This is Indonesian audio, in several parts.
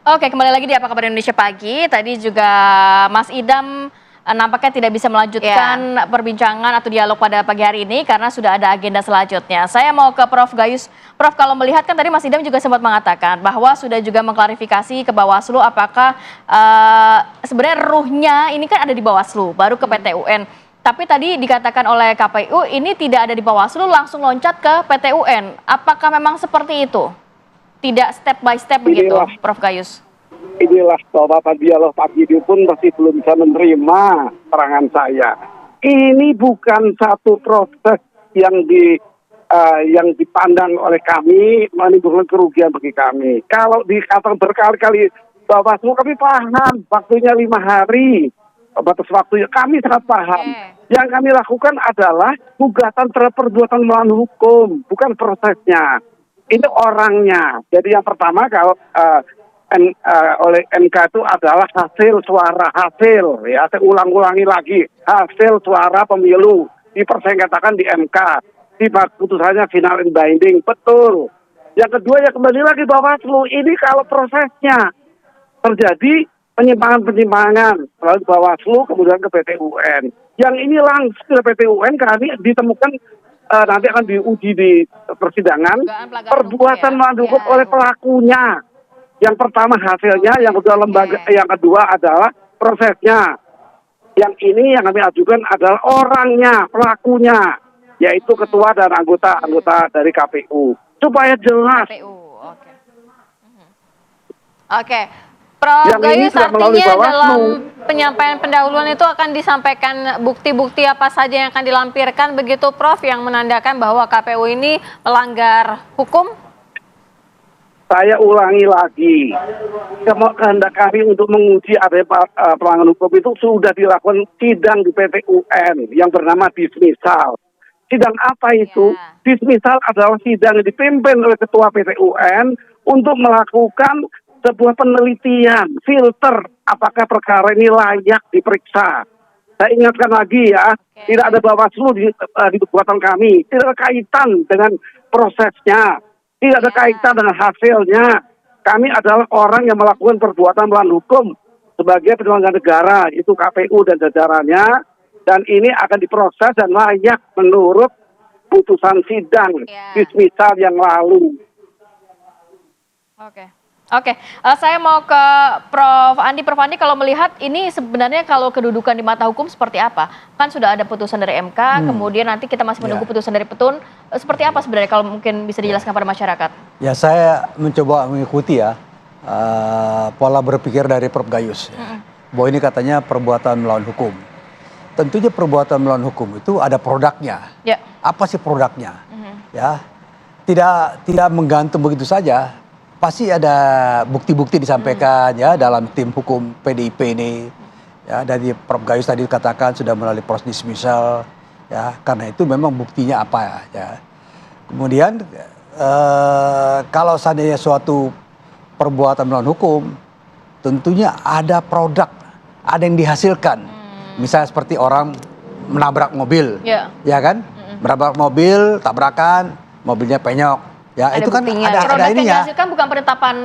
Oke, kembali lagi di Apa Kabar Indonesia Pagi. Tadi juga Mas Idam nampaknya tidak bisa melanjutkan perbincangan atau dialog pada pagi hari ini karena sudah ada agenda selanjutnya. Saya mau ke Prof. Gayus. Prof, kalau melihat kan tadi Mas Idam juga sempat mengatakan bahwa sudah juga mengklarifikasi ke Bawaslu apakah sebenarnya ruhnya ini kan ada di Bawaslu, baru ke PT UN. Tapi tadi dikatakan oleh KPU ini tidak ada di Bawaslu, langsung loncat ke PT UN. Apakah memang seperti itu? Tidak step by step begitu, Prof. Gayus? Inilah Bapak dialog pagi ini pun masih belum bisa menerima keterangan saya. Ini bukan satu proses yang dipandang oleh kami menimbulkan kerugian bagi kami. Kalau dikatakan berkali-kali Bawaslu, kami paham waktunya 5 hari, batas waktunya kami sangat paham. Yang kami lakukan adalah gugatan terhadap perbuatan melawan hukum, bukan prosesnya. Ini orangnya. Jadi yang pertama kalau oleh MK itu adalah hasil suara ya, saya ulang-ulangi lagi, hasil suara pemilu dipersengketakan di MK, di putusannya final and binding, betul. Yang kedua ya kembali lagi Bawaslu, ini kalau prosesnya terjadi penyimpangan lalu Bawaslu kemudian ke PT UN. Yang ini langsung ke PT UN kami ditemukan nanti akan diuji di persidangan perbuatan melawan hukum oleh pelakunya. Yang pertama hasilnya, yang kedua lembaga, yang kedua adalah prosesnya. Yang ini yang kami ajukan adalah orangnya, pelakunya, yaitu ketua dan anggota dari KPU. Supaya jelas. Oke. Prof. Gayus, artinya dalam penyampaian pendahuluan itu akan disampaikan bukti-bukti apa saja yang akan dilampirkan begitu Prof, yang menandakan bahwa KPU ini melanggar hukum? Saya ulangi lagi, kehendak kami untuk menguji adanya pelanggaran hukum itu sudah dilakukan sidang di PT UN yang bernama dismisal. Sidang apa itu? Dismisal adalah sidang yang dipimpin oleh Ketua PT UN untuk melakukan sebuah penelitian, filter apakah perkara ini layak diperiksa. Saya ingatkan lagi ya, tidak ada Bawaslu di perbuatan kami, tidak ada kaitan dengan prosesnya, tidak ada kaitan dengan hasilnya. Kami adalah orang yang melakukan perbuatan melawan hukum sebagai penyelenggara negara, itu KPU dan jajarannya, dan ini akan diproses dan layak menurut putusan sidang dismisal yang lalu. Oke, saya mau ke Prof. Andi. Prof. Andi, kalau melihat ini sebenarnya kalau kedudukan di mata hukum seperti apa? Kan sudah ada putusan dari MK, kemudian nanti kita masih menunggu putusan dari Petun. Seperti apa sebenarnya kalau mungkin bisa dijelaskan pada masyarakat? Ya, saya mencoba mengikuti pola berpikir dari Prof. Gayus. Bahwa ini katanya perbuatan melawan hukum. Tentunya perbuatan melawan hukum itu ada produknya. Apa sih produknya? Ya, tidak menggantung begitu saja. Pasti ada bukti-bukti disampaikan ya dalam tim hukum PDIP ini. Ya, dari Prof. Gayus tadi katakan sudah melalui proses dismissal, ya, karena itu memang buktinya apa ya. Kemudian kalau seandainya suatu perbuatan melawan hukum, tentunya ada produk, ada yang dihasilkan. Misalnya seperti orang menabrak mobil, ya kan? Menabrak mobil, tabrakan, mobilnya penyok. Ya, ada itu kan ada ininya. Produk yang dihasilkan bukan penetapan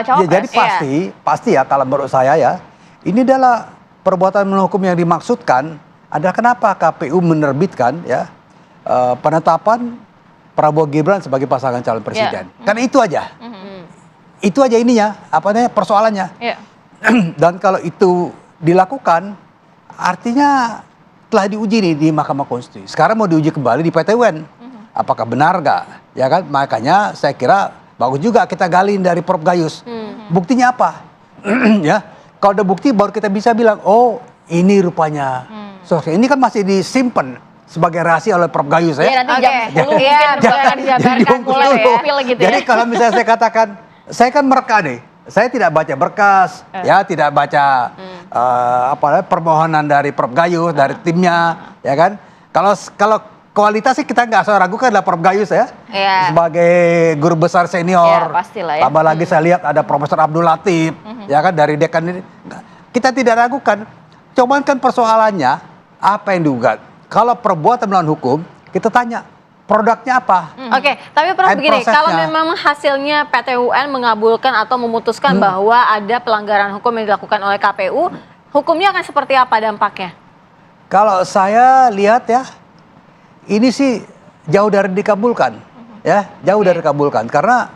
cawapres. Ya, jadi pasti ya kalau menurut saya ya, ini adalah perbuatan melawan hukum yang dimaksudkan adalah kenapa KPU menerbitkan ya penetapan Prabowo Gibran sebagai pasangan calon presiden. Karena itu aja. Itu aja ininya, persoalannya. Dan kalau itu dilakukan, artinya telah diuji nih di Mahkamah Konstitusi. Sekarang mau diuji kembali di PT UN. Apakah benar nggak? Ya kan, makanya saya kira bagus juga kita gali dari Prof. Gayus. Buktinya apa? Ya, kalau ada bukti baru kita bisa bilang, oh ini rupanya. So, ini kan masih disimpan sebagai rahasia oleh Prof. Gayus ya. Nanti jam 10 Jadi kalau misalnya saya katakan, saya kan mereka nih, saya tidak baca berkas, ya tidak baca permohonan dari Prof. Gayus, dari timnya, ya kan. Kalau kualitasnya kita nggak usah ragukan adalah Prof. Gayus ya. Sebagai guru besar senior. Pastilah ya. Tambah lagi saya lihat ada Profesor Abdul Latif, ya kan dari dekan ini. Kita tidak ragukan. Cuman kan persoalannya apa yang digugat. Kalau perbuatan melawan hukum, kita tanya produknya apa. Oke, tapi Prof End begini, kalau prosesnya. memang hasilnya PT UN mengabulkan atau memutuskan bahwa ada pelanggaran hukum yang dilakukan oleh KPU, hukumnya akan seperti apa dampaknya? Kalau saya lihat ya, ini sih jauh dari dikabulkan, ya, jauh dari dikabulkan. Karena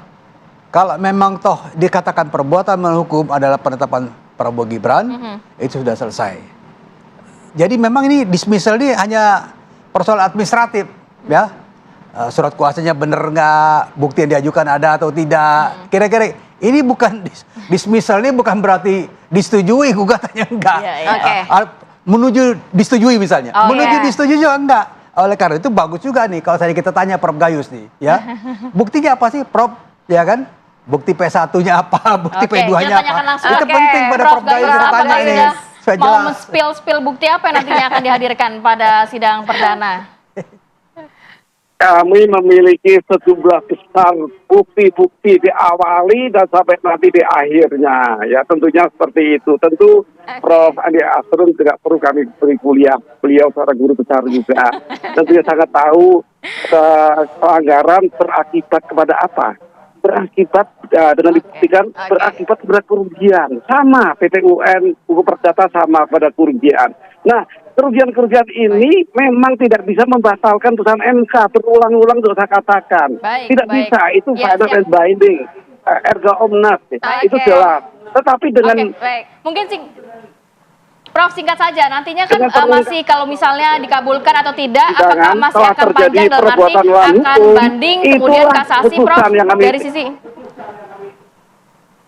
kalau memang toh dikatakan perbuatan melawan hukum adalah penetapan Prabowo Gibran, itu sudah selesai. Jadi memang ini dismissal ini hanya persoalan administratif, ya. Surat kuasanya benar nggak, bukti yang diajukan ada atau tidak. Kira-kira ini bukan dismissal ini bukan berarti disetujui gugatannya enggak. Oke. Menuju disetujui misalnya, Oh, menuju iya. disetujui juga enggak. Oleh karena itu bagus juga nih kalau tadi kita tanya Prof Gayus nih, ya. Buktinya apa sih, Prof? Ya kan? Bukti P1-nya apa, bukti Oke, P2-nya kita apa. tanyakan langsung. Itu Oke, penting pada Prof Gayus kita apakah tanya nih. sudah Supaya mau jelas. spill bukti apa yang nantinya akan dihadirkan pada sidang perdana? Kami memiliki sejumlah besar bukti-bukti diawali dan sampai nanti di akhirnya. Ya tentunya seperti itu. Tentu Prof. Andi Asrun tidak perlu kami beri kuliah. Beliau seorang guru besar juga. Tentunya sangat tahu pelanggaran berakibat kepada apa. Berakibat dengan dibuktikan berakibat kepada kerugian. Sama PT UN, buku perdata sama pada kerugian. Nah, kerugian-kerugian ini memang tidak bisa membatalkan putusan MK. Berulang-ulang sudah saya katakan. Baik, Tidak baik. bisa, itu Ya, final siap. and binding. Erga omnes, itu Oke. jelas. Tetapi dengan Oke, baik. Mungkin Prof singkat saja, nantinya kan Dengan perlu- masih kalau misalnya dikabulkan atau tidak, apakah Jangan, masih telah akan terjadi panjang dalam arti perbuatan melawan akan hukum. banding kemudian Itulah kasasi, Prof, putusan yang kami- dari sisi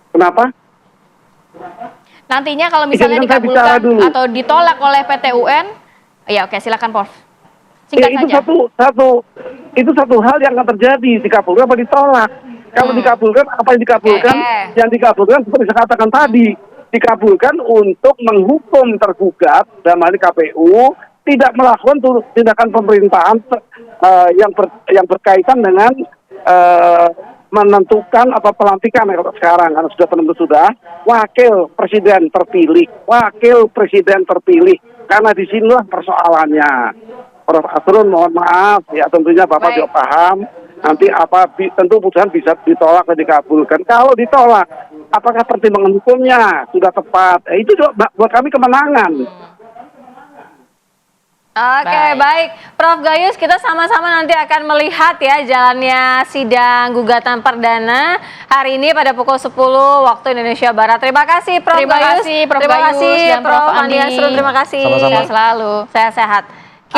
kenapa? nantinya kalau misalnya Izinkan saya bicara dikabulkan dulu. atau ditolak oleh PT UN, ya oke silakan Prof. Ya, Singkat itu saja. itu satu hal yang akan terjadi, dikabulkan apa ditolak. Kalau dikabulkan, apa yang dikabulkan? Oke. Yang dikabulkan seperti saya katakan tadi, dikabulkan untuk menghukum tergugat dalam hal ini KPU tidak melakukan tindakan pemerintahan yang berkaitan dengan menentukan apa pelantikan kalau sekarang karena sudah penentu sudah wakil presiden terpilih karena disinilah persoalannya. Prof. Asrun mohon maaf ya tentunya Bapak Baik. juga paham nanti tentu putusan bisa ditolak dan dikabulkan. Kalau ditolak apakah pertimbangan hukumnya sudah tepat? Itu juga buat kami kemenangan. Oke, baik. Prof Gayus, kita sama-sama nanti akan melihat ya jalannya sidang gugatan perdana hari ini pada pukul 10 waktu Indonesia Barat. Terima kasih Prof Terima Gayus. kasih, Prof Terima Gayus kasih dan Prof Andi Andi. Asrun. Terima kasih. Sama-sama. Sehat selalu. Saya sehat.